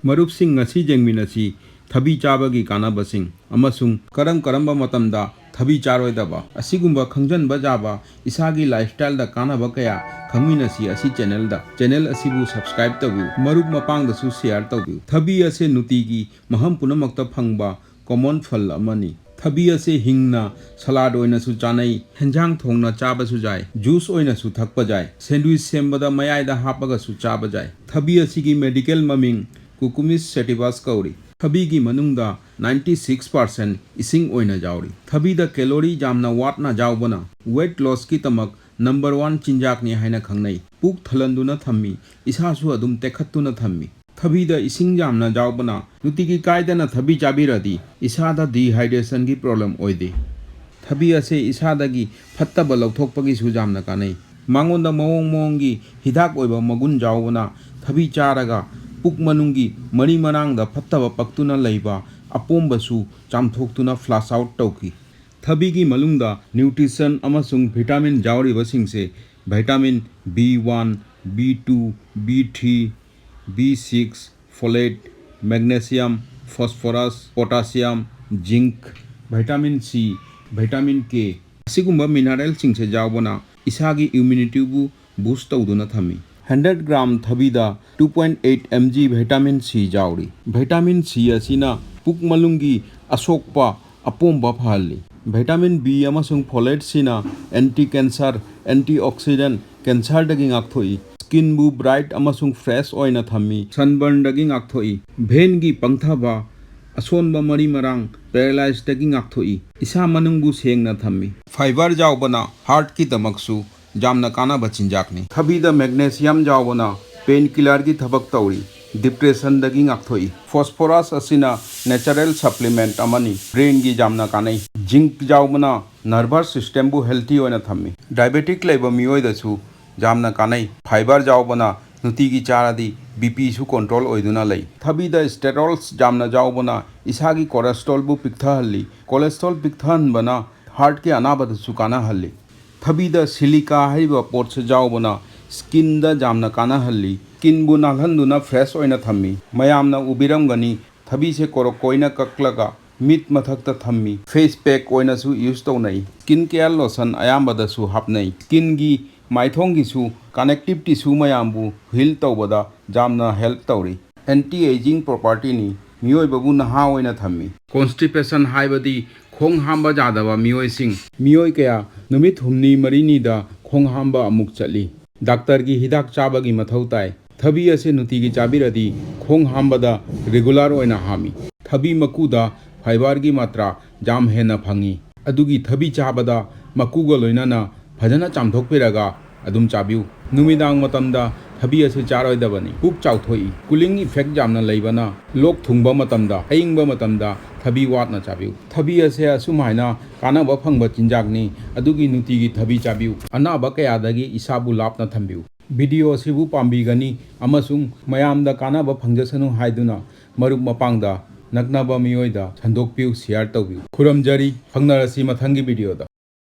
ꯃꯔꯨꯞꯁꯤꯡ ꯉꯁꯤ ꯌꯦꯡꯃꯤꯟꯅꯁꯤ ꯊꯕꯤ ꯆꯥꯕꯒꯤ ꯀꯥꯟꯅꯕꯁꯤꯡ ꯑꯃꯁꯨꯡ ꯀꯔꯝꯕ ꯃꯇꯝꯗ ꯊꯕꯤ ꯆꯥꯔꯣꯏꯗꯕ ꯑꯁꯤꯒꯨꯝꯕ ꯈꯪꯖꯟꯕ ꯌꯥꯕ ꯏꯁꯥꯒꯤ ꯂꯥꯏꯐꯁ꯭ꯇꯥꯏꯜꯗ ꯀꯥꯟꯅꯕ ꯀꯌꯥ ꯈꯪꯃꯤꯟꯅꯁꯤ ꯑꯁꯤ ꯆꯦꯅꯦꯜ ꯑꯁꯤꯕꯨ ꯁꯕꯁꯀ꯭ꯔꯥꯏꯕ ꯇꯧꯕꯤꯌꯨ ꯃꯔꯨꯞ ꯃꯄꯥꯡꯗꯁꯨ ꯁꯦꯌꯔ ꯇꯧꯕꯤꯌꯨ ꯊꯕꯤ ꯑꯁꯤ ꯅꯨꯡꯇꯤꯒꯤ ꯃꯐꯝ ꯄꯨꯝꯅꯃꯛꯇ ꯐꯪꯕ ꯀꯣꯃꯟ ꯐꯜ ꯑꯃꯅꯤ ꯊꯕꯤ ꯑꯁꯤ ꯍꯤꯡꯅ ꯁꯂꯥꯗ ꯑꯣꯏꯅꯁꯨ ꯆꯥꯅꯩ ꯍꯦꯟꯖꯥꯡ ꯊꯣꯡꯅ ꯆꯥꯕꯁꯨ ꯌꯥꯏ ꯖꯨꯁ ꯑꯣꯏꯅꯁꯨ ꯊꯛꯄ ꯌꯥꯏ ꯁꯦꯟꯗꯋꯤꯆ ꯁꯦꯝꯕꯗ ꯃꯌꯥꯏꯗ ꯍꯥꯞꯄꯒꯁꯨ ꯆꯥꯕ ꯌꯥꯏ ꯊꯕꯤ ꯑꯁꯤꯒꯤ ꯃꯦꯗꯤꯀꯦꯜ ꯃꯃꯤꯡ कुकुमिस सेटिवस कौरी थबी मनुंगदा 96% इसिंग ओइना जाउरी थबीदा कैलोरी जामना वाटना जाउबना वेट लॉस की तमक नंबर 1 चिंजाकनी हाइना खंगनई पुक थलंदुना थम्मी इसासु अदुम तेखत्तुना थम्मी थबीदा इसिंग जामना जाउबना नुतिगी कायदना थबी चाबिरदी इसादा डिहाइड्रेशन की प्रॉब्लम ओइदे थबी असे इसादगी फत्तब लौथोकपगी सुजामना कानै मांगोंदा मोंगी हिदाक ओइबा मगुन जाउबना थबी चारगा पुक मनुंगी मरी मरांगदा फत्तब पक्तुना लैबा अपोंबसु चामथोक्तुना फ्लश आउट तौकी थबीगी मलुंगदा न्यूट्रिशन अमसुंग विटामिन जाउरिबसिंगसे vitamin B1 B2 B3 B6 folate magnesium phosphorus potassium zinc vitamin C vitamin K असिगुंबा मिनरल सिंगसे जाउबना इसागी इम्यूनिटीबु बूस्ट तौदुना थमी 100 ग्राम थबीदा 2.8 mg विटामिन C जाउरी विटामिन C असिना पुक मलुंगी असोकपा अपोंबा फहली विटामिन B अमसुंग फोलेट सिना एंटी कैंसर एंटीऑक्सीडेंट कैंसर दगी ngakthoi स्किन बु ब्राइट अमसुंग फ्रेश ओइना थम्मी सनबर्न दगी ngakthoi भेन गी पंगथाबा असोनबा मरी मरांग पैरालाइज दगी ngakthoi इसा मनुंगबु सेंगना थम्मी फाइबर जाउबना हार्ट की दमकसु जामना कानाबा चिंजाकनी थबीदा मैग्नीशियम जाउबना पेन किलर की थबक तौरी डिप्रेशन दगी ngakthoi फॉस्फोरस असिना नेचुरल सप्लीमेंट अमनी ब्रेन की जामना कानै जिंक जाउबना नर्वस सिस्टम बु हेल्थी ओइना थम्मी डायबिटिक लेबा मियोय दसु जामना कानै फाइबर जाउबना नुती की चारादी बीपी सु कंट्रोल ओइदुना लै थबीदा स्टेरॉल्स जामना जाउबना इसागी कोलेस्ट्रॉल बु पिक्थहल्ली कोलेस्ट्रॉल पिक्थहनबना हार्ट के अनाबदसु कानाहल्ली थबीदा सिलिका हाइबा पोट से जाउबना स्किन दा जामना कानाहल्ली स्किन बु नालहंदुना फ्रेश ओइना थम्मी मयामना उबिरमगनी थबी से कोरोकोइना कक्लगा मिट मथक्ता थम्मी फेस पैक ओइनासु यूज तौनै स्किन केयर लोशन अयामबदसु हापनै स्किन गी माइथोंगिसु कनेक्टिव टिश्यू मयामबु हील तौबदा जामना हेल्प तौरी एंटी एजिंग प्रॉपर्टीनी मियोइबबु नहा ओइना थम्मी कॉन्स्टिपेशन हाइबदी खोंग हांबा जादबा मियोइसिंग मियोइ कया नुमित हुमनी मरीनीदा खोंग हांबा अमुक चली डॉक्टर की हिदाक चाबगी मथौ ताई थबी असे नुतिगी चाबिरदी खोंग हांबदा रेगुलर ओइना हामी थबी मकुदा फाइबर की मात्रा जाम हेना फंगी अदुगी थबी चाबदा मकुगा लोइनाना फजना चामथोकपिरगा अदुम चाबिउ नुमिदांग मतमदा थबी असे चारोइदबनी पुक चाउथोई कूलिंग इफेक्ट जामना लैबना लोक थुंगबा मतमदा अयिंगबा मतमदा थबी वाटना चाबिउ थबी असे असुमाइना कानाबा फंगबा चिंजाकनी अदुगी नुतिगी थबी चाबिउ अनाबा कयादगी इसाबु लापना थंबिउ वीडियो असिबु पाम्बीगनी अमसुंग मयामदा कानाबा फंगजसनु हाइदुना मरुप मपांगदा नकनाबा मियोइदा संदोकपिउ शेयर तौबिउ खुरमजरी फंगनरसी मथंगी वीडियोदा।